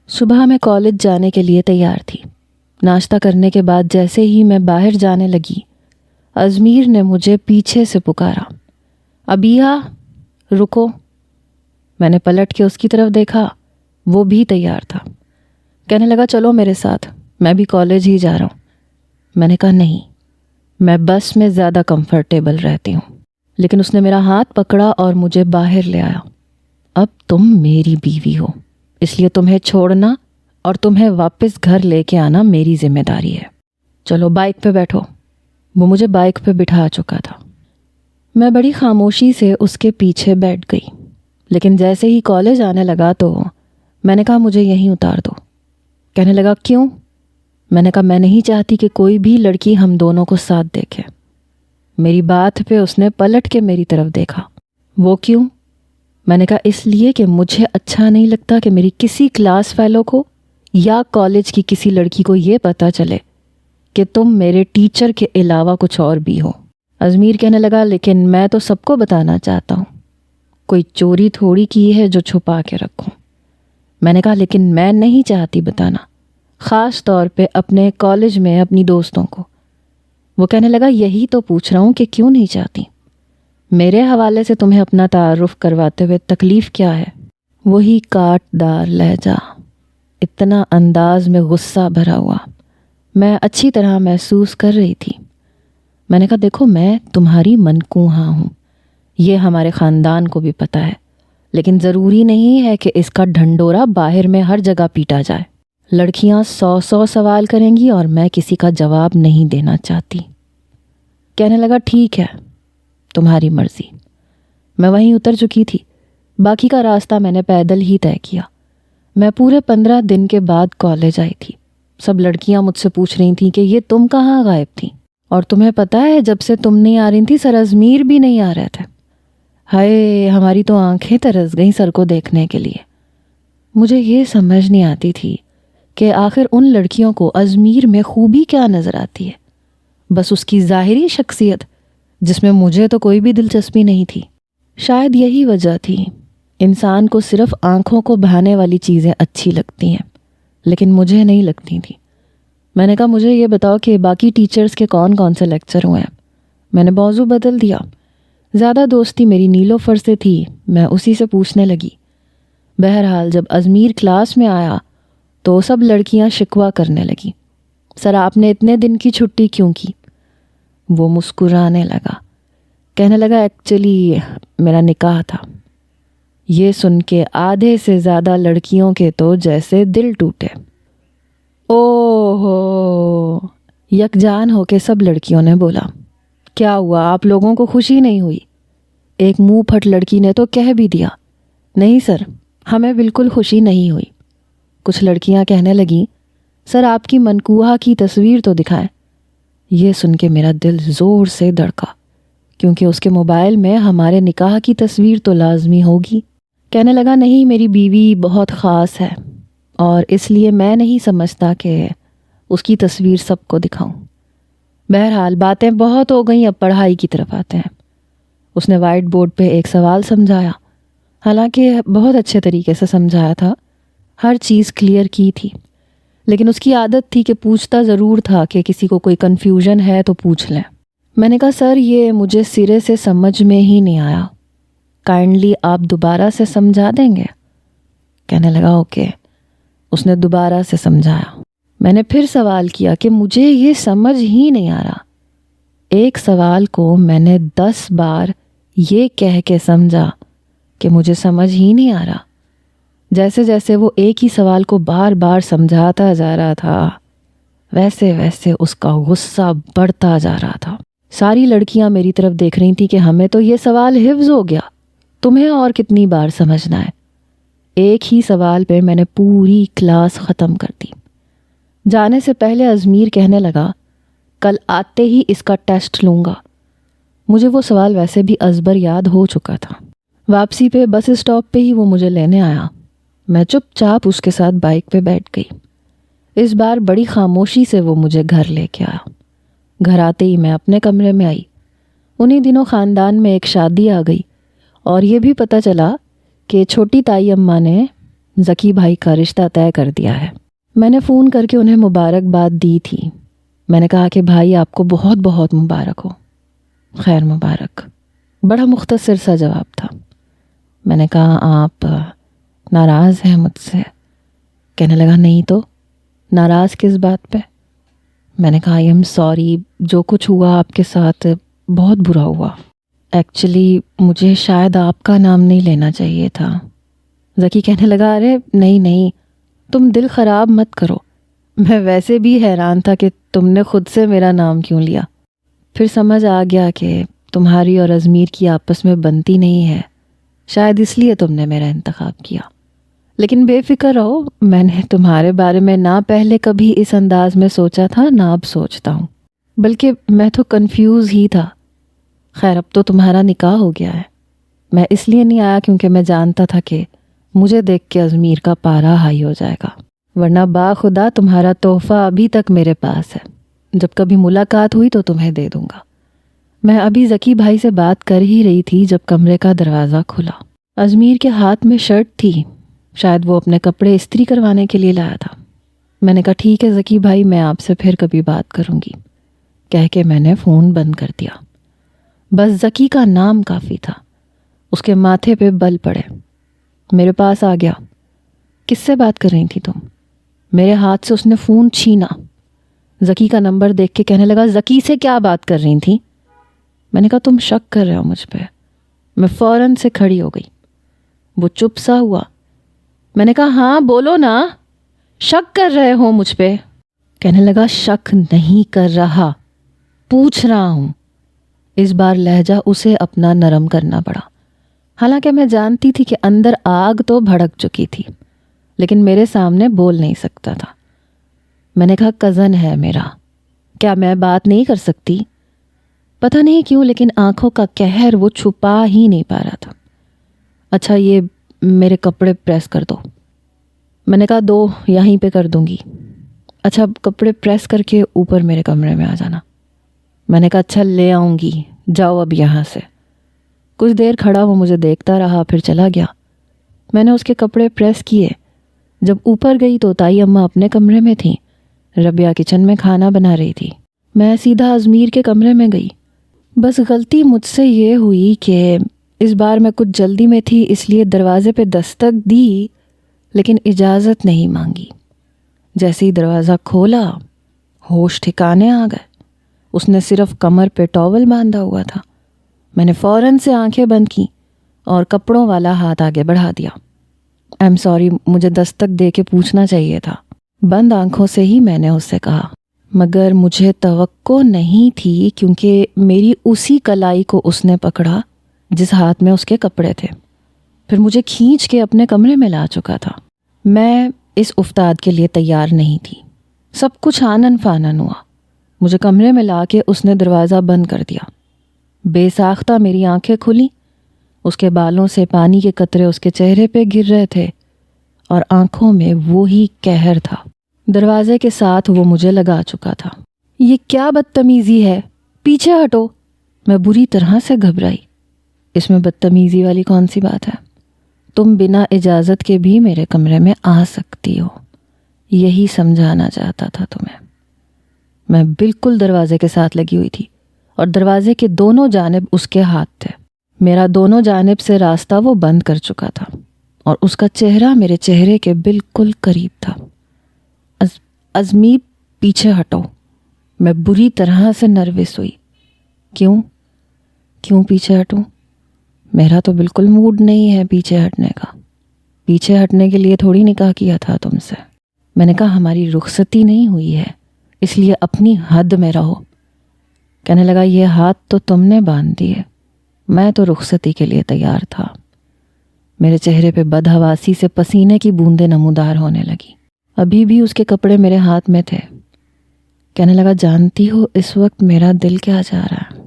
صبح میں کالج جانے کے لیے تیار تھی۔ ناشتہ کرنے کے بعد جیسے ہی میں باہر جانے لگی، ازمیر نے مجھے پیچھے سے پکارا، ابیہ رکو۔ میں نے پلٹ کے اس کی طرف دیکھا، وہ بھی تیار تھا۔ کہنے لگا چلو میرے ساتھ، میں بھی کالج ہی جا رہا ہوں۔ میں نے کہا نہیں، میں بس میں زیادہ کمفرٹیبل رہتی ہوں۔ لیکن اس نے میرا ہاتھ پکڑا اور مجھے باہر لے آیا۔ اب تم میری بیوی ہو، اس لیے تمہیں چھوڑنا اور تمہیں واپس گھر لے کے آنا میری ذمہ داری ہے۔ چلو بائک پہ بیٹھو۔ وہ مجھے بائک پہ بٹھا چکا تھا۔ میں بڑی خاموشی سے اس کے پیچھے بیٹھ گئی، لیکن جیسے ہی کالج آنے لگا تو میں نے کہا مجھے یہیں اتار دو۔ کہنے لگا کیوں؟ میں نے کہا میں نہیں چاہتی کہ کوئی بھی لڑکی ہم دونوں کو ساتھ دیکھے۔ میری بات پہ اس نے پلٹ کے میری طرف دیکھا۔ وہ کیوں؟ میں نے کہا اس لیے کہ مجھے اچھا نہیں لگتا کہ میری کسی کلاس فیلو کو یا کالج کی کسی لڑکی کو یہ پتہ چلے کہ تم میرے ٹیچر کے علاوہ کچھ اور بھی ہو۔ ازمیر کہنے لگا لیکن میں تو سب کو بتانا چاہتا ہوں، کوئی چوری تھوڑی کی ہے جو چھپا کے رکھوں۔ میں نے کہا لیکن میں نہیں چاہتی بتانا، خاص طور پہ اپنے کالج میں اپنی دوستوں کو۔ وہ کہنے لگا یہی تو پوچھ رہا ہوں کہ کیوں نہیں چاہتی؟ میرے حوالے سے تمہیں اپنا تعارف کرواتے ہوئے تکلیف کیا ہے؟ وہی کاٹ دار لہجہ، اتنا انداز میں غصہ بھرا ہوا، میں اچھی طرح محسوس کر رہی تھی۔ میں نے کہا دیکھو میں تمہاری منکوہاں ہوں، یہ ہمارے خاندان کو بھی پتہ ہے، لیکن ضروری نہیں ہے کہ اس کا ڈھنڈورا باہر میں ہر جگہ پیٹا جائے۔ لڑکیاں 100 سوال کریں گی اور میں کسی کا جواب نہیں دینا چاہتی۔ کہنے لگا ٹھیک ہے، تمہاری مرضی۔ میں وہیں اتر چکی تھی، باقی کا راستہ میں نے پیدل ہی طے کیا۔ میں پورے 15 دن کے بعد کالج آئی تھی۔ سب لڑکیاں مجھ سے پوچھ رہی تھیں کہ یہ تم کہاں غائب تھیں؟ اور تمہیں پتہ ہے جب سے تم نہیں آ رہی تھی سر ازمیر بھی نہیں آ رہے تھے۔ ہائے ہماری تو آنکھیں ترس گئیں سر کو دیکھنے کے لیے۔ مجھے یہ سمجھ نہیں آتی تھی کہ آخر ان لڑکیوں کو ازمیر میں خوبی کیا نظر آتی ہے؟ بس اس کی ظاہری شخصیت جس میں مجھے تو کوئی بھی دلچسپی نہیں تھی۔ شاید یہی وجہ تھی، انسان کو صرف آنکھوں کو بھانے والی چیزیں اچھی لگتی ہیں، لیکن مجھے نہیں لگتی تھی۔ میں نے کہا مجھے یہ بتاؤ کہ باقی ٹیچرز کے کون کون سے لیکچر ہوئے ہیں؟ میں نے موضوع بدل دیا۔ زیادہ دوستی میری نیلوفر سے تھی، میں اسی سے پوچھنے لگی۔ بہرحال جب ازمیر کلاس میں آیا تو سب لڑکیاں شکوہ کرنے لگی، سر آپ نے اتنے دن کی چھٹی کیوں کی؟ وہ مسکرانے لگا، کہنے لگا ایکچولی میرا نکاح تھا۔ یہ سن کے آدھے سے زیادہ لڑکیوں کے تو جیسے دل ٹوٹے۔ او ہو، یکجان ہو کے سب لڑکیوں نے بولا، کیا ہوا آپ لوگوں کو خوشی نہیں ہوئی؟ ایک منہ پھٹ لڑکی نے تو کہہ بھی دیا، نہیں سر ہمیں بالکل خوشی نہیں ہوئی۔ کچھ لڑکیاں کہنے لگیں، سر آپ کی منکوہا کی تصویر تو دکھائیں۔ یہ سن کے میرا دل زور سے دھڑکا، کیونکہ اس کے موبائل میں ہمارے نکاح کی تصویر تو لازمی ہوگی۔ کہنے لگا نہیں میری بیوی بہت خاص ہے اور اس لیے میں نہیں سمجھتا کہ اس کی تصویر سب کو دکھاؤں۔ بہرحال باتیں بہت ہو گئیں، اب پڑھائی کی طرف آتے ہیں۔ اس نے وائٹ بورڈ پہ ایک سوال سمجھایا، حالانکہ بہت اچھے طریقے سے سمجھایا تھا، ہر چیز کلیئر کی تھی، لیکن اس کی عادت تھی کہ پوچھتا ضرور تھا کہ کسی کو کوئی کنفیوژن ہے تو پوچھ لیں۔ میں نے کہا سر یہ مجھے سرے سے سمجھ میں ہی نہیں آیا، کائنڈلی آپ دوبارہ سے سمجھا دیں گے؟ کہنے لگا اوکے۔ اس نے دوبارہ سے سمجھایا۔ میں نے پھر سوال کیا کہ مجھے یہ سمجھ ہی نہیں آ رہا۔ ایک سوال کو میں نے 10 بار یہ کہہ کے سمجھا کہ مجھے سمجھ ہی نہیں آ رہا۔ جیسے جیسے وہ ایک ہی سوال کو بار بار سمجھاتا جا رہا تھا، ویسے ویسے اس کا غصہ بڑھتا جا رہا تھا۔ ساری لڑکیاں میری طرف دیکھ رہی تھیں کہ ہمیں تو یہ سوال حفظ ہو گیا، تمہیں اور کتنی بار سمجھنا ہے؟ ایک ہی سوال پہ میں نے پوری کلاس ختم کر دی۔ جانے سے پہلے ازمیر کہنے لگا کل آتے ہی اس کا ٹیسٹ لوں گا۔ مجھے وہ سوال ویسے بھی ازبر یاد ہو چکا تھا۔ واپسی پہ بس اسٹاپ پہ ہی وہ مجھے لینے آیا۔ میں چپ چاپ اس کے ساتھ بائک پہ بیٹھ گئی۔ اس بار بڑی خاموشی سے وہ مجھے گھر لے کے آیا۔ گھر آتے ہی میں اپنے کمرے میں آئی۔ انہی دنوں خاندان میں ایک شادی آ گئی اور یہ بھی پتہ چلا کہ چھوٹی تائی اماں نے ذکی بھائی کا رشتہ طے کر دیا ہے۔ میں نے فون کر کے انہیں مبارکباد دی تھی۔ میں نے کہا کہ بھائی آپ کو بہت بہت مبارک ہو۔ خیر مبارک، بڑا مختصر سا جواب تھا۔ میں نے کہا آپ ناراض ہیں مجھ سے؟ کہنے لگا نہیں تو، ناراض کس بات پہ؟ میں نے کہا آئی ایم سوری، جو کچھ ہوا آپ کے ساتھ بہت برا ہوا۔ ایکچولی مجھے شاید آپ کا نام نہیں لینا چاہیے تھا۔ ذکی کہنے لگا ارے نہیں نہیں، تم دل خراب مت کرو، میں ویسے بھی حیران تھا کہ تم نے خود سے میرا نام کیوں لیا۔ پھر سمجھ آ گیا کہ تمہاری اور اضمیر کی آپس میں بنتی نہیں ہے، شاید اس لیے تم نے میرا انتخاب کیا۔ لیکن بے فکر رہو، میں نے تمہارے بارے میں نہ پہلے کبھی اس انداز میں سوچا تھا نہ اب سوچتا ہوں، بلکہ میں تو کنفیوز ہی تھا۔ خیر اب تو تمہارا نکاح ہو گیا ہے۔ میں اس لیے نہیں آیا کیونکہ میں جانتا تھا کہ مجھے دیکھ کے اضمیر کا پارا ہائی ہو جائے گا، ورنہ باخدا تمہارا تحفہ ابھی تک میرے پاس ہے، جب کبھی ملاقات ہوئی تو تمہیں دے دوں گا۔ میں ابھی ذکی بھائی سے بات کر ہی رہی تھی جب کمرے کا دروازہ کھلا۔ اضمیر کے ہاتھ میں شرٹ تھی، شاید وہ اپنے کپڑے استری کروانے کے لیے لایا تھا۔ میں نے کہا ٹھیک ہے ذکی بھائی، میں آپ سے پھر کبھی بات کروں گی، کہہ کے میں نے فون بند کر دیا۔ بس ذکی کا نام کافی تھا، اس کے ماتھے پہ بل پڑے۔ میرے پاس آ گیا، کس سے بات کر رہی تھی تم؟ میرے ہاتھ سے اس نے فون چھینا۔ ذکی کا نمبر دیکھ کے کہنے لگا ذکی سے کیا بات کر رہی تھی؟ میں نے کہا تم شک کر رہے ہو مجھ پہ؟ میں فوراً سے کھڑی ہو گئی۔ وہ چپ سا ہوا۔ میں نے کہا ہاں بولو نا، شک کر رہے ہو مجھ پہ؟ کہنے لگا شک نہیں کر رہا، پوچھ رہا ہوں۔ اس بار لہجہ اسے اپنا نرم کرنا پڑا، حالانکہ میں جانتی تھی کہ اندر آگ تو بھڑک چکی تھی، لیکن میرے سامنے بول نہیں سکتا تھا۔ میں نے کہا کزن ہے میرا، کیا میں بات نہیں کر سکتی؟ پتہ نہیں کیوں لیکن آنکھوں کا قہر وہ چھپا ہی نہیں پا رہا تھا۔ اچھا یہ میرے کپڑے پریس کر دو۔ میں نے کہا دو، یہیں پہ کر دوں گی۔ اچھا کپڑے پریس کر کے اوپر میرے کمرے میں آ جانا۔ میں نے کہا اچھا لے آؤں گی، جاؤ اب یہاں سے۔ کچھ دیر کھڑا وہ مجھے دیکھتا رہا، پھر چلا گیا۔ میں نے اس کے کپڑے پریس کیے۔ جب اوپر گئی تو تائی اماں اپنے کمرے میں تھیں، ربیہ کچن میں کھانا بنا رہی تھی۔ میں سیدھا اضمیر کے کمرے میں گئی۔ بس غلطی مجھ سے یہ ہوئی کہ اس بار میں کچھ جلدی میں تھی، اس لیے دروازے پہ دستک دی لیکن اجازت نہیں مانگی۔ جیسے ہی دروازہ کھولا ہوش ٹھکانے آ گئے۔ اس نے صرف کمر پہ ٹاول باندھا ہوا تھا۔ میں نے فوراً سے آنکھیں بند کی اور کپڑوں والا ہاتھ آگے بڑھا دیا۔ آئی ایم سوری، مجھے دستک دے کے پوچھنا چاہیے تھا۔ بند آنکھوں سے ہی میں نے اس سے کہا، مگر مجھے توقع نہیں تھی کیونکہ میری اسی کلائی کو اس نے پکڑا جس ہاتھ میں اس کے کپڑے تھے، پھر مجھے کھینچ کے اپنے کمرے میں لا چکا تھا۔ میں اس افتاد کے لیے تیار نہیں تھی۔ سب کچھ آنن فانن ہوا۔ مجھے کمرے میں لا کے اس نے دروازہ بند کر دیا۔ بے ساختہ میری آنکھیں کھلی، اس کے بالوں سے پانی کے قطرے اس کے چہرے پہ گر رہے تھے اور آنکھوں میں وہی قہر تھا۔ دروازے کے ساتھ وہ مجھے لگا چکا تھا۔ یہ کیا بدتمیزی ہے، پیچھے ہٹو۔ میں بری طرح سے گھبرائی۔ اس میں بدتمیزی والی کون سی بات ہے؟ تم بنا اجازت کے بھی میرے کمرے میں آ سکتی ہو، یہی سمجھانا چاہتا تھا تمہیں۔ میں بالکل دروازے کے ساتھ لگی ہوئی تھی اور دروازے کے دونوں جانب اس کے ہاتھ تھے۔ میرا دونوں جانب سے راستہ وہ بند کر چکا تھا اور اس کا چہرہ میرے چہرے کے بالکل قریب تھا۔ اضمیر پیچھے ہٹو۔ میں بری طرح سے نروس ہوئی۔ کیوں پیچھے ہٹوں؟ میرا تو بالکل موڈ نہیں ہے پیچھے ہٹنے کا۔ پیچھے ہٹنے کے لیے تھوڑی نکاح کیا تھا تم سے۔ میں نے کہا ہماری رخصتی نہیں ہوئی ہے، اس لیے اپنی حد میں رہو۔ کہنے لگا یہ ہاتھ تو تم نے باندھ دیے، میں تو رخصتی کے لیے تیار تھا۔ میرے چہرے پہ بدحواسی سے پسینے کی بوندیں نمودار ہونے لگی۔ ابھی بھی اس کے کپڑے میرے ہاتھ میں تھے۔ کہنے لگا جانتی ہو اس وقت میرا دل کیا چاہ رہا ہے؟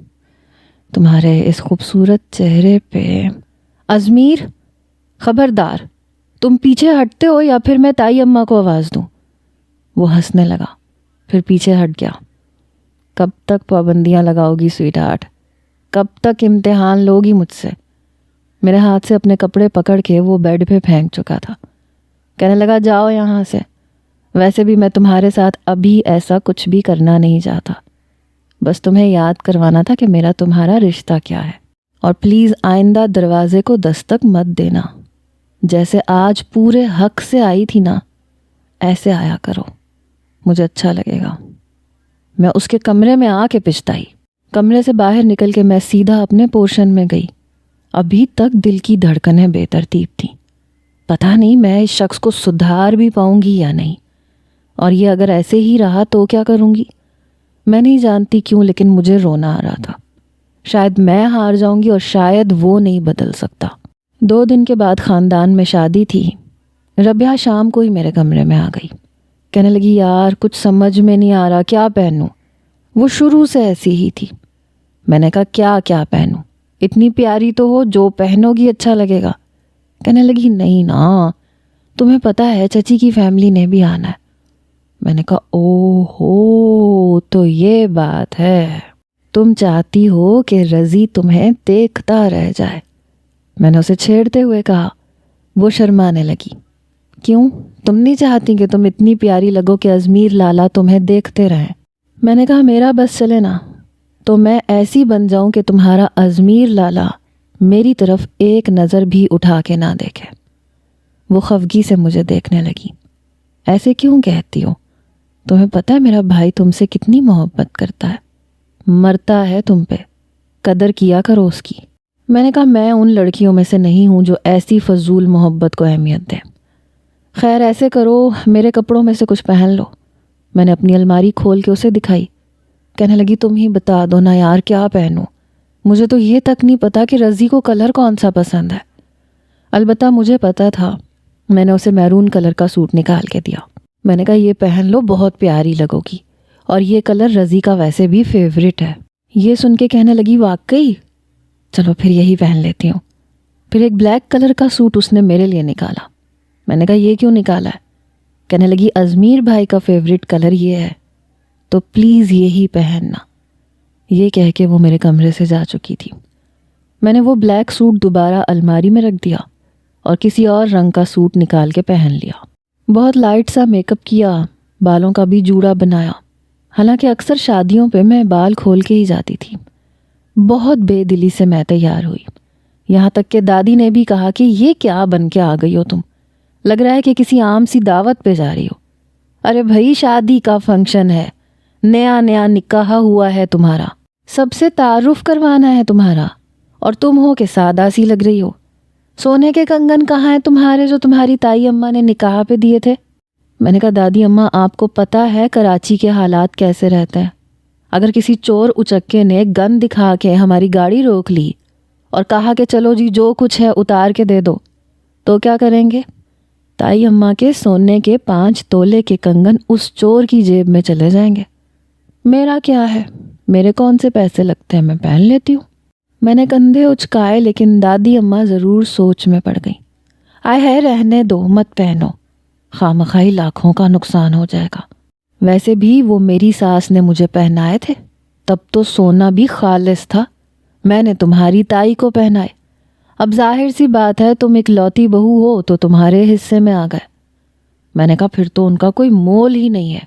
تمہارے اس خوبصورت چہرے پہ۔ اضمیر خبردار، تم پیچھے ہٹتے ہو یا پھر میں تائی اماں کو آواز دوں۔ وہ ہنسنے لگا، پھر پیچھے ہٹ گیا۔ کب تک پابندیاں لگاؤ گی سویٹ ہارٹ؟ کب تک امتحان لوگی مجھ سے؟ میرے ہاتھ سے اپنے کپڑے پکڑ کے وہ بیڈ پہ پھینک چکا تھا۔ کہنے لگا جاؤ یہاں سے، ویسے بھی میں تمہارے ساتھ ابھی ایسا کچھ بھی کرنا نہیں چاہتا، بس تمہیں یاد کروانا تھا کہ میرا تمہارا رشتہ کیا ہے، اور پلیز آئندہ دروازے کو دستک مت دینا، جیسے آج پورے حق سے آئی تھی نا ایسے آیا کرو، مجھے اچھا لگے گا۔ میں اس کے کمرے میں آ کے پچھتائی۔ کمرے سے باہر نکل کے میں سیدھا اپنے پورشن میں گئی۔ ابھی تک دل کی دھڑکنیں بے ترتیب تھیں، پتہ نہیں میں اس شخص کو سدھار بھی پاؤں گی یا نہیں، اور یہ اگر ایسے ہی رہا تو کیا کروں گی؟ میں نہیں جانتی کیوں، لیکن مجھے رونا آ رہا تھا۔ شاید میں ہار جاؤں گی اور شاید وہ نہیں بدل سکتا۔ 2 دن کے بعد خاندان میں شادی تھی۔ ربیہ شام کو ہی میرے کمرے میں آ گئی، کہنے لگی یار کچھ سمجھ میں نہیں آ رہا، کیا پہنوں؟ وہ شروع سے ایسی ہی تھی۔ میں نے کہا کیا پہنوں؟ اتنی پیاری تو ہو، جو پہنو گی اچھا لگے گا۔ کہنے لگی نہیں نا، تمہیں پتہ ہے چچی کی فیملی نے بھی آنا ہے۔ میں نے کہا او ہو، تو یہ بات ہے، تم چاہتی ہو کہ رضی تمہیں دیکھتا رہ جائے؟ میں نے اسے چھیڑتے ہوئے کہا۔ وہ شرمانے لگی۔ کیوں؟ تم نہیں چاہتی کہ تم اتنی پیاری لگو کہ ازمیر لالا تمہیں دیکھتے رہیں؟ میں نے کہا میرا بس چلے نا تو میں ایسی بن جاؤں کہ تمہارا ازمیر لالا میری طرف ایک نظر بھی اٹھا کے نہ دیکھے۔ وہ خفگی سے مجھے دیکھنے لگی۔ ایسے کیوں کہتی ہو؟ تمہیں پتہ ہے میرا بھائی تم سے کتنی محبت کرتا ہے، مرتا ہے تم پہ، قدر کیا کرو اس کی۔ میں نے کہا میں ان لڑکیوں میں سے نہیں ہوں جو ایسی فضول محبت کو اہمیت دیں۔ خیر ایسے کرو، میرے کپڑوں میں سے کچھ پہن لو۔ میں نے اپنی الماری کھول کے اسے دکھائی۔ کہنے لگی تم ہی بتا دو نا یار کیا پہنوں، مجھے تو یہ تک نہیں پتا کہ رضی کو کلر کون سا پسند ہے۔ البتہ مجھے پتا تھا۔ میں نے اسے میرون کلر کا سوٹ نکال کے دیا۔ میں نے کہا یہ پہن لو، بہت پیاری لگو گی، اور یہ کلر رضی کا ویسے بھی فیوریٹ ہے۔ یہ سن کے کہنے لگی واقعی؟ چلو پھر یہی پہن لیتی ہوں۔ پھر ایک بلیک کلر کا سوٹ اس نے میرے لیے نکالا۔ میں نے کہا یہ کیوں نکالا ہے؟ کہنے لگی ازمیر بھائی کا فیوریٹ کلر یہ ہے، تو پلیز یہی پہننا۔ یہ کہہ کے وہ میرے کمرے سے جا چکی تھی۔ میں نے وہ بلیک سوٹ دوبارہ الماری میں رکھ دیا اور کسی اور رنگ کا سوٹ نکال کے پہن لیا۔ بہت لائٹ سا میک اپ کیا، بالوں کا بھی جوڑا بنایا۔ حالانکہ اکثر شادیوں پہ میں بال کھول کے ہی جاتی تھی۔ بہت بے دلی سے میں تیار ہوئی، یہاں تک کہ دادی نے بھی کہا کہ یہ کیا بن کے آ گئی ہو تم، لگ رہا ہے کہ کسی عام سی دعوت پہ جا رہی ہو۔ ارے بھائی شادی کا فنکشن ہے، نیا نیا نکاح ہوا ہے تمہارا، سب سے تعارف کروانا ہے تمہارا، اور تم ہو کہ سادہ سی لگ رہی ہو۔ سونے کے کنگن کہاں ہیں تمہارے جو تمہاری تائی اماں نے نکاح پہ دیے تھے؟ میں نے کہا دادی اماں آپ کو پتہ ہے کراچی کے حالات کیسے رہتے ہیں، اگر کسی چور اچکے نے گن دکھا کے ہماری گاڑی روک لی اور کہا کہ چلو جی جو کچھ ہے اتار کے دے دو تو کیا کریں گے؟ تائی اماں کے سونے کے 5 تولے کے کنگن اس چور کی جیب میں چلے جائیں گے۔ میرا کیا ہے، میرے کون سے پیسے لگتے ہیں، میں پہن لیتی ہوں۔ میں نے کندھے اچکائے، لیکن دادی اماں ضرور سوچ میں پڑ گئیں۔ آئے ہے رہنے دو، مت پہنو، خامخواہی لاکھوں کا نقصان ہو جائے گا۔ ویسے بھی وہ میری ساس نے مجھے پہنائے تھے، تب تو سونا بھی خالص تھا، میں نے تمہاری تائی کو پہنائے۔ اب ظاہر سی بات ہے تم اکلوتی بہو ہو تو تمہارے حصے میں آ گئے۔ میں نے کہا پھر تو ان کا کوئی مول ہی نہیں ہے،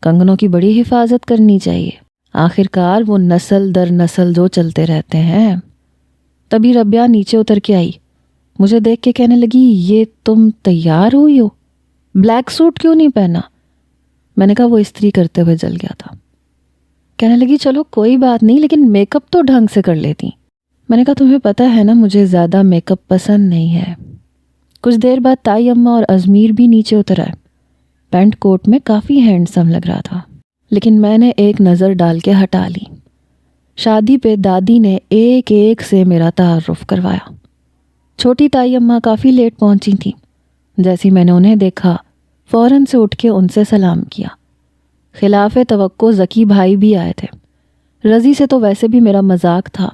کنگنوں کی بڑی حفاظت کرنی چاہیے، آخرکار وہ نسل در نسل جو چلتے رہتے ہیں۔ تبھی ربیہ نیچے اتر کے آئی، مجھے دیکھ کے کہنے لگی یہ تم تیار ہوئی ہو، بلیک سوٹ کیوں نہیں پہنا؟ میں نے کہا وہ استری کرتے ہوئے جل گیا تھا۔ کہنے لگی چلو کوئی بات نہیں، لیکن میک اپ تو ڈھنگ سے کر لیتی۔ میں نے کہا تمہیں پتہ ہے نا مجھے زیادہ میک اپ پسند نہیں ہے۔ کچھ دیر بعد تائی اماں اور ازمیر بھی نیچے اتر آئے۔ پینٹ کوٹ میں کافی ہینڈسم لگ رہا تھا، لیکن میں نے ایک نظر ڈال کے ہٹا لی۔ شادی پہ دادی نے ایک ایک سے میرا تعارف کروایا۔ چھوٹی تائی اماں کافی لیٹ پہنچی تھیں۔ جیسی میں نے انہیں دیکھا فوراً سے اٹھ کے ان سے سلام کیا۔ خلاف توقع ذکی بھائی بھی آئے تھے۔ رضی سے تو ویسے بھی میرا مذاق تھا۔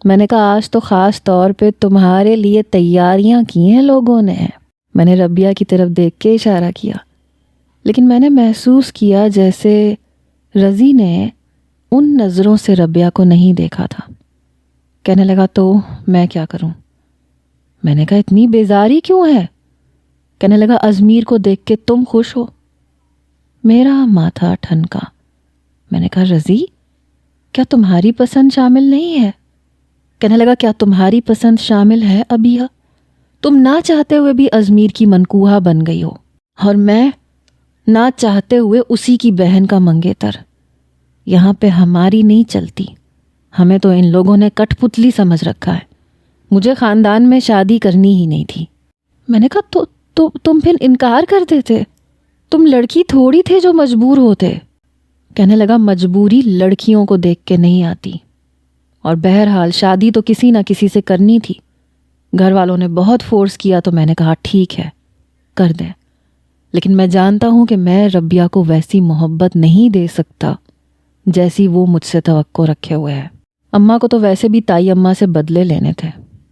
میں نے کہا آج تو خاص طور پہ تمہارے لیے تیاریاں کی ہیں لوگوں نے۔ میں نے ربیہ کی طرف دیکھ کے اشارہ کیا، لیکن میں نے محسوس کیا جیسے رضی نے ان نظروں سے ربیہ کو نہیں دیکھا تھا۔ کہنے لگا تو میں کیا کروں؟ میں نے کہا اتنی بیزاری کیوں ہے؟ کہنے لگا ازمیر کو دیکھ کے تم خوش ہو؟ میرا ماتھا ٹھنکا۔ میں نے کہا رضی کیا تمہاری پسند شامل نہیں ہے؟ کہنے لگا کیا تمہاری پسند شامل ہے ابیہ؟ تم نہ چاہتے ہوئے بھی ازمیر کی منکوہا بن گئی ہو، اور میں نہ چاہتے ہوئے اسی کی بہن کا منگیتر۔ یہاں پہ ہماری نہیں چلتی، ہمیں تو ان لوگوں نے کٹ پتلی سمجھ رکھا ہے۔ مجھے خاندان میں شادی کرنی ہی نہیں تھی۔ میں نے کہا تو تم پھر انکار کر دیتے؟ تم لڑکی تھوڑی تھے جو مجبور ہوتے۔ کہنے لگا مجبوری لڑکیوں کو دیکھ کے نہیں آتی، اور بہرحال شادی تو کسی نہ کسی سے کرنی تھی۔ گھر والوں نے بہت فورس کیا تو میں نے کہا ٹھیک ہے کر دیں، لیکن میں جانتا ہوں کہ میں ربیہ کو ویسی محبت نہیں دے سکتا جیسی وہ مجھ سے توقع رکھے ہوئے ہے۔ اماں کو تو ویسے بھی تائی اماں سے بدلے لینے تھے،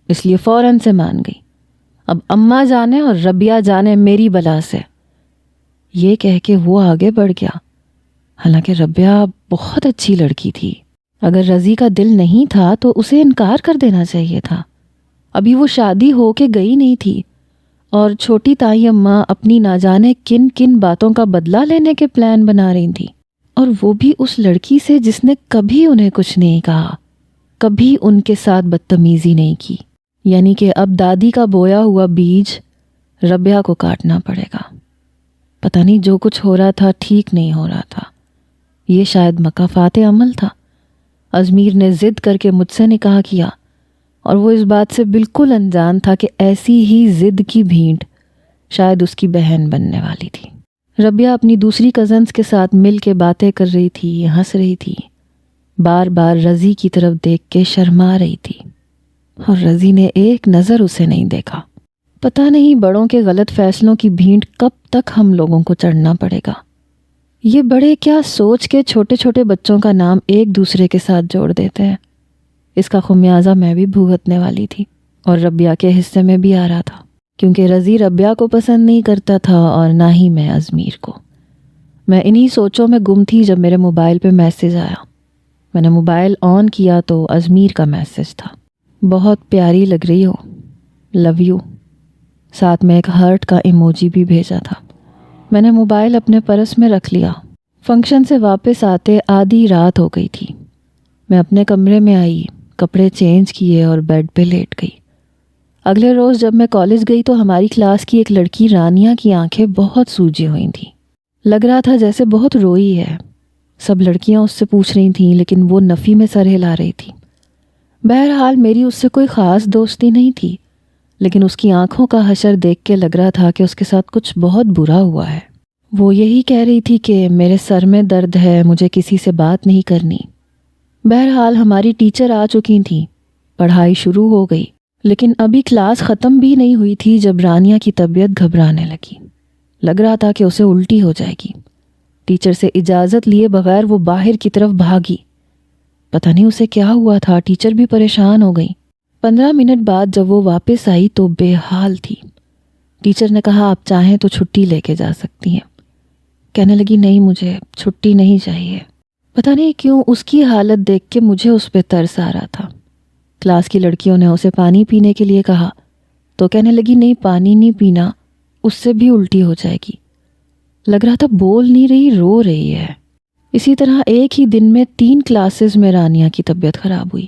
اس لیے فوراً سے مان گئی۔ اب اماں جانے اور ربیہ جانے میری بلا سے۔ یہ کہہ کے وہ آگے بڑھ گیا۔ حالانکہ ربیہ بہت اچھی لڑکی تھی، اگر رضی کا دل نہیں تھا تو اسے انکار کر دینا چاہیے تھا۔ ابھی وہ شادی ہو کے گئی نہیں تھی، اور چھوٹی تائی اماں اپنی نہ جانے کن کن باتوں کا بدلہ لینے کے پلان بنا رہی تھی، اور وہ بھی اس لڑکی سے جس نے کبھی انہیں کچھ نہیں کہا، کبھی ان کے ساتھ بدتمیزی نہیں کی۔ یعنی کہ اب دادی کا بویا ہوا بیج ربیہ کو کاٹنا پڑے گا۔ پتہ نہیں جو کچھ ہو رہا تھا ٹھیک نہیں ہو رہا تھا، یہ شاید مکافات عمل تھا۔ ازمیر نے ضد کر کے مجھ سے نکاح کیا، اور وہ اس بات سے بالکل انجان تھا کہ ایسی ہی ضد کی بھینٹ شاید اس کی بہن بننے والی تھی۔ ربیہ اپنی دوسری کزنز کے ساتھ مل کے باتیں کر رہی تھی، ہنس رہی تھی، بار بار رضی کی طرف دیکھ کے شرما رہی تھی، اور رضی نے ایک نظر اسے نہیں دیکھا۔ پتہ نہیں بڑوں کے غلط فیصلوں کی بھینٹ کب تک ہم لوگوں کو چڑھنا پڑے گا۔ یہ بڑے کیا سوچ کے چھوٹے چھوٹے بچوں کا نام ایک دوسرے کے ساتھ جوڑ دیتے ہیں۔ اس کا خمیازہ میں بھی بھگتنے والی تھی، اور ربیہ کے حصے میں بھی آ رہا تھا، کیونکہ رضی ربیہ کو پسند نہیں کرتا تھا اور نہ ہی میں ازمیر کو۔ میں انہی سوچوں میں گم تھی جب میرے موبائل پہ میسج آیا۔ میں نے موبائل آن کیا تو ازمیر کا میسج تھا۔ بہت پیاری لگ رہی ہو، لو یو، ساتھ میں ایک ہارٹ کا ایموجی بھی بھیجا تھا۔ میں نے موبائل اپنے پرس میں رکھ لیا۔ فنکشن سے واپس آتے آدھی رات ہو گئی تھی۔ میں اپنے کمرے میں آئی، کپڑے چینج کیے اور بیڈ پہ لیٹ گئی۔ اگلے روز جب میں کالج گئی تو ہماری کلاس کی ایک لڑکی رانیہ کی آنکھیں بہت سوجی ہوئی تھیں۔ لگ رہا تھا جیسے بہت روئی ہے۔ سب لڑکیاں اس سے پوچھ رہی تھیں، لیکن وہ نفی میں سر ہلا رہی تھی۔ بہرحال میری اس سے کوئی خاص دوستی نہیں تھی، لیکن اس کی آنکھوں کا حشر دیکھ کے لگ رہا تھا کہ اس کے ساتھ کچھ بہت برا ہوا ہے۔ وہ یہی کہہ رہی تھی کہ میرے سر میں درد ہے، مجھے کسی سے بات نہیں کرنی۔ بہرحال ہماری ٹیچر آ چکی تھیں، پڑھائی شروع ہو گئی، لیکن ابھی کلاس ختم بھی نہیں ہوئی تھی جب رانیہ کی طبیعت گھبرانے لگی۔ لگ رہا تھا کہ اسے الٹی ہو جائے گی۔ ٹیچر سے اجازت لیے بغیر وہ باہر کی طرف بھاگی۔ پتہ نہیں اسے کیا ہوا تھا، ٹیچر بھی پریشان ہو گئی۔ 15 منٹ بعد جب وہ واپس آئی تو بے حال تھی۔ ٹیچر نے کہا آپ چاہیں تو چھٹی لے کے جا سکتی ہیں۔ کہنے لگی نہیں، مجھے چھٹی نہیں چاہیے۔ پتہ نہیں کیوں اس کی حالت دیکھ کے مجھے اس پہ ترس آ رہا تھا۔ کلاس کی لڑکیوں نے اسے پانی پینے کے لیے کہا تو کہنے لگی نہیں، پانی نہیں پینا، اس سے بھی الٹی ہو جائے گی۔ لگ رہا تھا بول نہیں رہی، رو رہی ہے۔ اسی طرح ایک ہی دن میں 3 کلاسز میں رانیہ کی طبیعت خراب ہوئی،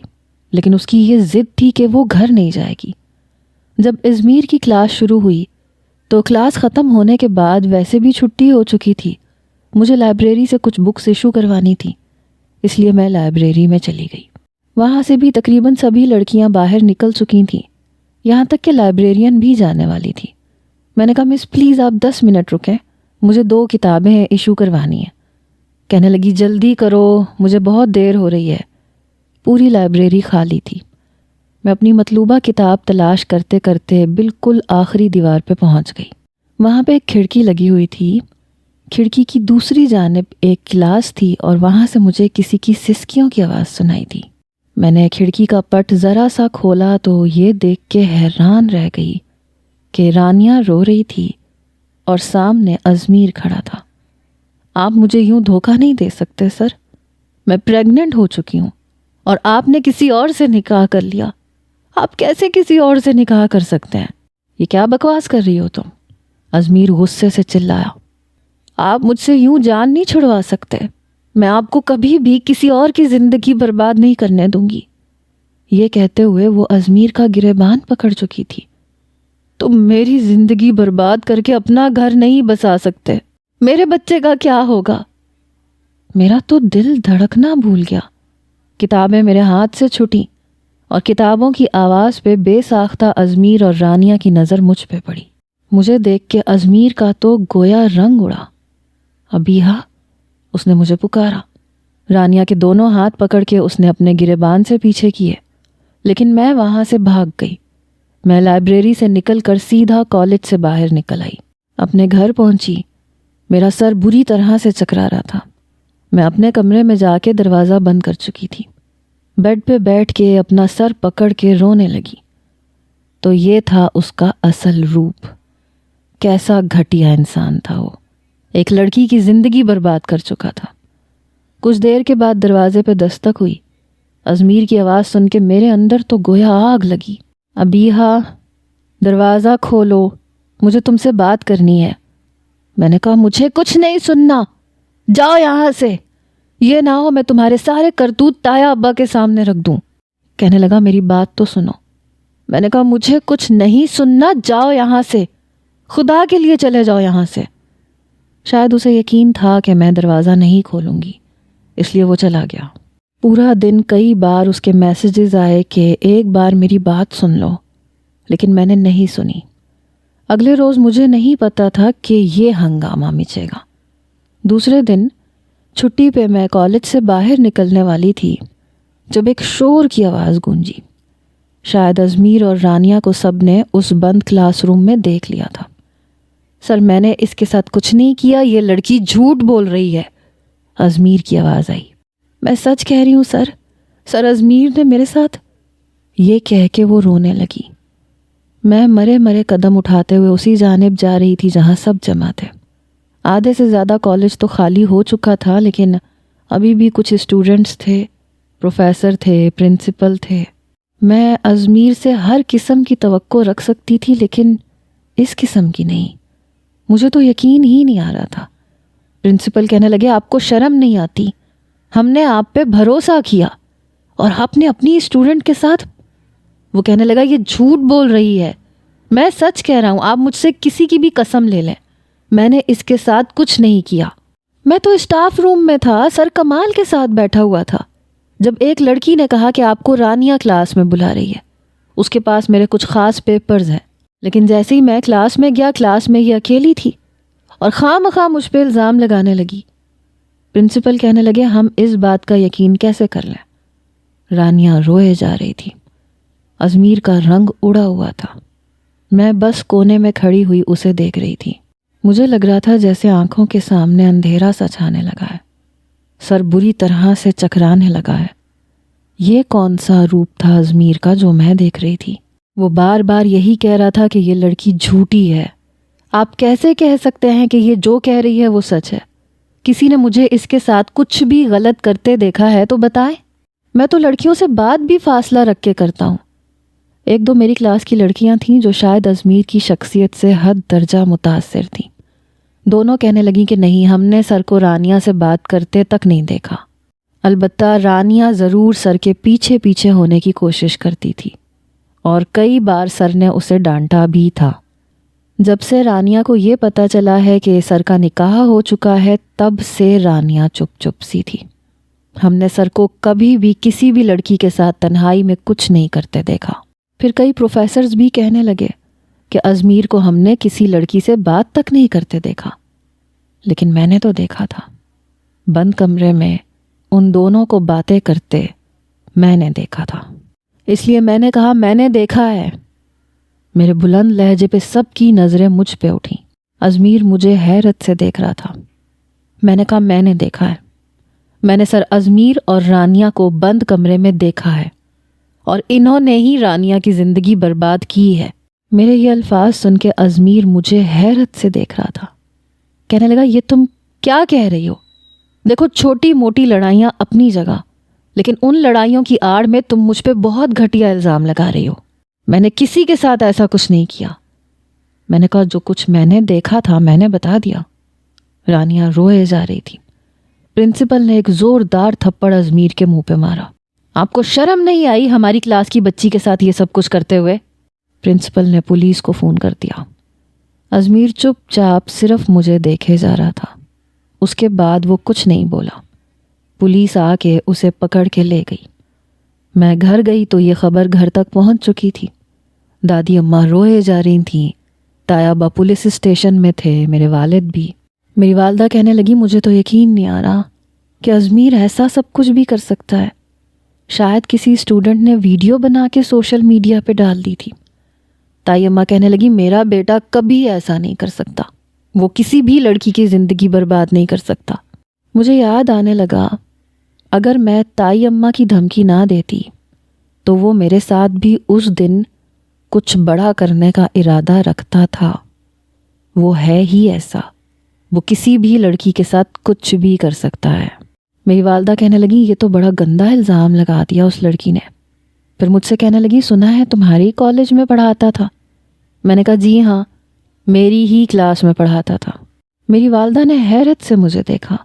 لیکن اس کی یہ ضد تھی کہ وہ گھر نہیں جائے گی۔ جب ازمیر کی کلاس شروع ہوئی تو کلاس ختم ہونے کے بعد ویسے بھی چھٹی ہو چکی تھی۔ مجھے لائبریری سے کچھ بکس ایشو کروانی تھی، اس لیے میں لائبریری میں چلی گئی۔ وہاں سے بھی تقریباً سبھی لڑکیاں باہر نکل چکی تھیں، یہاں تک کہ لائبریرین بھی جانے والی تھی۔ میں نے کہا مس پلیز آپ 10 منٹ رکیں، مجھے 2 کتابیں ایشو کروانی ہیں۔ کہنے لگی جلدی کرو، مجھے بہت دیر ہو رہی ہے۔ پوری لائبریری خالی تھی۔ میں اپنی مطلوبہ کتاب تلاش کرتے کرتے بالکل آخری دیوار پہ پہنچ گئی۔ وہاں پہ ایک کھڑکی لگی ہوئی تھی۔ کھڑکی کی دوسری جانب ایک کلاس تھی اور وہاں سے مجھے کسی کی سسکیوں کی آواز سنائی دی۔ میں نے کھڑکی کا پٹ ذرا سا کھولا تو یہ دیکھ کے حیران رہ گئی کہ رانیہ رو رہی تھی اور سامنے ازمیر کھڑا تھا۔ آپ مجھے یوں دھوکہ نہیں دے سکتے سر، میں پریگننٹ ہو چکی ہوں اور آپ نے کسی اور سے نکاح کر لیا۔ آپ کیسے کسی اور سے نکاح کر سکتے ہیں؟ یہ کیا بکواس کر رہی ہو تم؟ ازمیر غصے سے چلایا، آپ مجھ سے یوں جان نہیں چھڑوا سکتے، میں آپ کو کبھی بھی کسی اور کی زندگی برباد نہیں کرنے دوں گی۔ یہ کہتے ہوئے وہ ازمیر کا گریبان پکڑ چکی تھی۔ تم میری زندگی برباد کر کے اپنا گھر نہیں بسا سکتے، میرے بچے کا کیا ہوگا؟ میرا تو دل دھڑکنا بھول گیا۔ کتابیں میرے ہاتھ سے چھٹی اور کتابوں کی آواز پہ بے ساختہ ازمیر اور رانیہ کی نظر مجھ پہ پڑی۔ مجھے دیکھ کے ازمیر کا تو گویا رنگ اڑا۔ ابیہا، اس نے مجھے پکارا۔ رانیہ کے دونوں ہاتھ پکڑ کے اس نے اپنے گریبان سے پیچھے کیے، لیکن میں وہاں سے بھاگ گئی۔ میں لائبریری سے نکل کر سیدھا کالج سے باہر نکل آئی۔ اپنے گھر پہنچی، میرا سر بری طرح سے چکرا رہا تھا۔ میں اپنے کمرے میں جا کے دروازہ بند کر چکی تھی۔ بیڈ پہ بیٹھ کے اپنا سر پکڑ کے رونے لگی۔ تو یہ تھا اس کا اصل روپ۔ کیسا گھٹیا انسان تھا وہ، ایک لڑکی کی زندگی برباد کر چکا تھا۔ کچھ دیر کے بعد دروازے پہ دستک ہوئی۔ ازمیر کی آواز سن کے میرے اندر تو گویا آگ لگی۔ ابیہا، دروازہ کھولو، مجھے تم سے بات کرنی ہے۔ میں نے کہا مجھے کچھ نہیں سننا، جاؤ یہاں سے، یہ نہ ہو میں تمہارے سارے کرتوت تایا ابا کے سامنے رکھ دوں۔ کہنے لگا میری بات تو سنو۔ میں نے کہا مجھے کچھ نہیں سننا، جاؤ یہاں سے، خدا کے لیے چلے جاؤ یہاں سے۔ شاید اسے یقین تھا کہ میں دروازہ نہیں کھولوں گی، اس لیے وہ چلا گیا۔ پورا دن کئی بار اس کے میسیجز آئے کہ ایک بار میری بات سن لو، لیکن میں نے نہیں سنی۔ اگلے روز مجھے نہیں پتا تھا کہ یہ ہنگامہ مچے گا۔ دوسرے دن چھٹی پہ میں کالج سے باہر نکلنے والی تھی جب ایک شور کی آواز گونجی۔ شاید ازمیر اور رانیہ کو سب نے اس بند کلاس روم میں دیکھ لیا تھا۔ سر میں نے اس کے ساتھ کچھ نہیں کیا، یہ لڑکی جھوٹ بول رہی ہے، ازمیر کی آواز آئی۔ میں سچ کہہ رہی ہوں سر، سر ازمیر نے میرے ساتھ، یہ کہہ کے وہ رونے لگی۔ میں مرے مرے قدم اٹھاتے ہوئے اسی جانب جا رہی تھی جہاں سب جمع تھے۔ آدھے سے زیادہ کالج تو خالی ہو چکا تھا، لیکن ابھی بھی کچھ اسٹوڈنٹس تھے، پروفیسر تھے، پرنسپل تھے۔ میں ازمیر سے ہر قسم کی توقع رکھ سکتی تھی، لیکن اس قسم کی نہیں۔ مجھے تو یقین ہی نہیں آ رہا تھا۔ پرنسپل کہنے لگے آپ کو شرم نہیں آتی؟ ہم نے آپ پہ بھروسہ کیا اور آپ نے اپنی اسٹوڈنٹ کے ساتھ۔ وہ کہنے لگا یہ جھوٹ بول رہی ہے، میں سچ کہہ رہا ہوں، آپ مجھ سے کسی کی بھی قسم لے لیں، میں نے اس کے ساتھ کچھ نہیں کیا۔ میں تو اسٹاف روم میں تھا، سر کمال کے ساتھ بیٹھا ہوا تھا، جب ایک لڑکی نے کہا کہ آپ کو رانیہ کلاس میں بلا رہی ہے، اس کے پاس میرے کچھ خاص پیپرز ہیں۔ لیکن جیسے ہی میں کلاس میں گیا، کلاس میں یہ اکیلی تھی اور خواہ مخواہ مجھ پہ الزام لگانے لگی۔ پرنسپل کہنے لگے ہم اس بات کا یقین کیسے کر لیں؟ رانیہ روئے جا رہی تھی، ازمیر کا رنگ اڑا ہوا تھا۔ میں بس کونے میں کھڑی ہوئی اسے دیکھ رہی تھی۔ مجھے لگ رہا تھا جیسے آنکھوں کے سامنے اندھیرا سا چھانے لگا ہے، سر بری طرح سے چکرانے لگا ہے۔ یہ کون سا روپ تھا ازمیر کا جو میں دیکھ رہی تھی؟ وہ بار بار یہی کہہ رہا تھا کہ یہ لڑکی جھوٹی ہے۔ آپ کیسے کہہ سکتے ہیں کہ یہ جو کہہ رہی ہے وہ سچ ہے؟ کسی نے مجھے اس کے ساتھ کچھ بھی غلط کرتے دیکھا ہے تو بتائیں۔ میں تو لڑکیوں سے بات بھی فاصلہ رکھ کے کرتا ہوں۔ ایک دو میری کلاس کی لڑکیاں تھیں جو شاید ازمیر کی شخصیت سے حد درجہ متاثر تھیں۔ دونوں کہنے لگیں کہ نہیں، ہم نے سر کو رانیہ سے بات کرتے تک نہیں دیکھا۔ البتہ رانیہ ضرور سر کے پیچھے پیچھے ہونے کی کوشش کرتی تھی اور کئی بار سر نے اسے ڈانٹا بھی تھا۔ جب سے رانیہ کو یہ پتہ چلا ہے کہ سر کا نکاح ہو چکا ہے، تب سے رانیہ چپ چپ سی تھی۔ ہم نے سر کو کبھی بھی کسی بھی لڑکی کے ساتھ تنہائی میں کچھ نہیں کرتے دیکھا۔ پھر کئی پروفیسرز بھی کہنے لگے کہ ازمیر کو ہم نے کسی لڑکی سے بات تک نہیں کرتے دیکھا، لیکن میں نے تو دیکھا تھا، بند کمرے میں ان دونوں کو باتیں کرتے میں نے دیکھا تھا۔ اس لیے میں نے کہا میں نے دیکھا ہے۔ میرے بلند لہجے پہ سب کی نظریں مجھ پہ اٹھیں۔ ازمیر مجھے حیرت سے دیکھ رہا تھا۔ میں نے کہا میں نے دیکھا ہے، میں نے سر ازمیر اور رانیہ کو بند کمرے میں دیکھا ہے، اور انہوں نے ہی رانیہ کی زندگی برباد کی ہے۔ میرے یہ الفاظ سن کے ازمیر مجھے حیرت سے دیکھ رہا تھا۔ کہنے لگا یہ تم کیا کہہ رہی ہو؟ دیکھو چھوٹی موٹی لڑائیاں اپنی جگہ، لیکن ان لڑائیوں کی آڑ میں تم مجھ پہ بہت گھٹیا الزام لگا رہی ہو۔ میں نے کسی کے ساتھ ایسا کچھ نہیں کیا۔ میں نے کہا جو کچھ میں نے دیکھا تھا میں نے بتا دیا۔ رانیہ روئے جا رہی تھی۔ پرنسپل نے ایک زوردار تھپڑ ازمیر کے منہ پہ مارا۔ آپ کو شرم نہیں آئی ہماری کلاس کی بچی کے ساتھ یہ سب کچھ کرتے ہوئے؟ پرنسپل نے پولیس کو فون کر دیا۔ ازمیر چپ چاپ صرف مجھے دیکھے جا رہا تھا۔ اس کے بعد وہ کچھ نہیں بولا۔ پولیس آ کے اسے پکڑ کے لے گئی۔ میں گھر گئی تو یہ خبر گھر تک پہنچ چکی تھی۔ دادی اماں روئے جا رہی تھیں، تایا ابا پولیس اسٹیشن میں تھے، میرے والد بھی۔ میری والدہ کہنے لگی مجھے تو یقین نہیں آ رہا کہ ازمیر ایسا سب کچھ بھی کر سکتا ہے۔ شاید کسی اسٹوڈنٹ نے ویڈیو بنا کے سوشل میڈیا پہ ڈال دی تھی۔ تائی اماں کہنے لگی میرا بیٹا کبھی ایسا نہیں کر سکتا، وہ کسی بھی لڑکی کی زندگی برباد نہیں کر سکتا۔ مجھے یاد آنے لگا اگر میں تائی اماں کی دھمکی نہ دیتی تو وہ میرے ساتھ بھی اس دن کچھ بڑا کرنے کا ارادہ رکھتا تھا۔ وہ ہے ہی ایسا، وہ کسی بھی لڑکی کے ساتھ کچھ بھی کر سکتا ہے۔ میری والدہ کہنے لگی یہ تو بڑا گندا الزام لگا دیا اس لڑکی نے۔ پھر مجھ سے کہنے لگی سنا ہے تمہاری کالج میں پڑھاتا تھا؟ میں نے کہا جی ہاں، میری ہی کلاس میں پڑھاتا تھا۔ میری والدہ نے حیرت سے مجھے دیکھا۔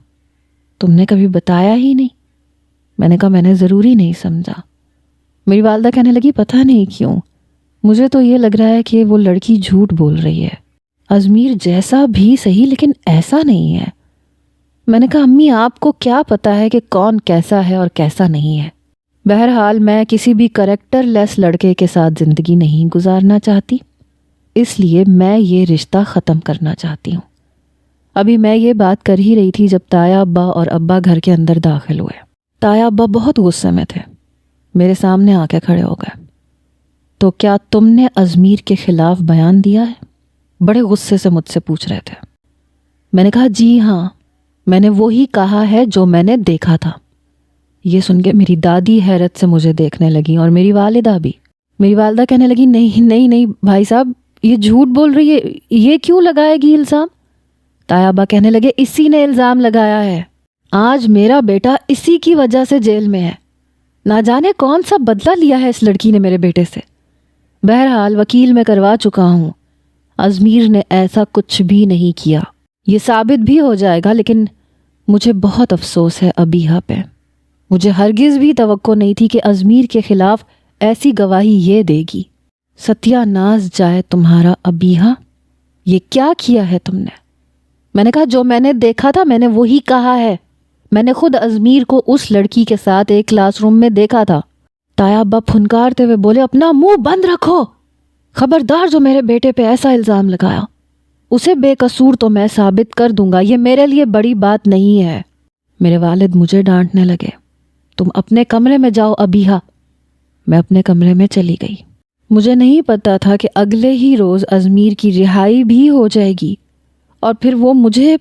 تم نے کبھی بتایا ہی نہیں؟ میں نے کہا میں نے ضروری نہیں سمجھا۔ میری والدہ کہنے لگی پتہ نہیں کیوں مجھے تو یہ لگ رہا ہے کہ وہ لڑکی جھوٹ بول رہی ہے۔ ازمیر جیسا بھی صحیح لیکن ایسا نہیں ہے۔ میں نے کہا امی آپ کو کیا پتا ہے کہ کون کیسا ہے اور کیسا نہیں ہے؟ بہرحال میں کسی بھی کریکٹر لیس لڑکے کے ساتھ زندگی نہیں گزارنا چاہتی، اس لیے میں یہ رشتہ ختم کرنا چاہتی ہوں۔ ابھی میں یہ بات کر ہی رہی تھی جب تایا ابا اور ابا گھر کے اندر داخل ہوئے۔ تایا ابا بہت غصے میں تھے، میرے سامنے آ کے کھڑے ہو گئے۔ تو کیا تم نے ازمیر کے خلاف بیان دیا ہے؟ بڑے غصے سے مجھ سے پوچھ رہے تھے۔ میں نے کہا جی ہاں، میں نے وہی کہا ہے جو میں نے دیکھا تھا۔ یہ سن کے میری دادی حیرت سے مجھے دیکھنے لگی اور میری والدہ بھی۔ میری والدہ کہنے لگی نہیں نہیں نہیں بھائی صاحب یہ جھوٹ بول رہی ہے، یہ کیوں لگائے گی الزام؟ تایا ابا کہنے لگے اسی نے الزام لگایا ہے، آج میرا بیٹا اسی کی وجہ سے جیل میں ہے، نہ جانے کون سا بدلہ لیا ہے اس لڑکی نے میرے بیٹے سے۔ بہرحال وکیل میں کروا چکا ہوں، ازمیر نے ایسا کچھ بھی نہیں کیا، یہ ثابت بھی ہو جائے گا۔ لیکن مجھے بہت افسوس ہے ابیہا پہ، مجھے ہرگز بھی توقع نہیں تھی کہ ازمیر کے خلاف ایسی گواہی یہ دے گی۔ ستیہ ناز جائے تمہارا ابیہا، یہ کیا کیا ہے تم نے؟ میں نے کہا جو میں نے دیکھا تھا میں نے وہی کہا ہے، میں نے خود ازمیر کو اس لڑکی کے ساتھ ایک کلاس روم میں دیکھا تھا۔ تایا ابا پھنکارتے ہوئے بولے اپنا منہ بند رکھو، خبردار جو میرے بیٹے پہ ایسا الزام لگایا اسے بے قصور تو میں ثابت کر دوں گا، یہ میرے لیے بڑی بات نہیں ہے۔ میرے والد مجھے ڈانٹنے لگے تم اپنے کمرے میں جاؤ ابیہا۔ میں اپنے کمرے میں چلی گئی۔ مجھے نہیں پتا تھا کہ اگلے ہی روز ازمیر کی رہائی بھی ہو جائے گی اور پھر وہ مجھے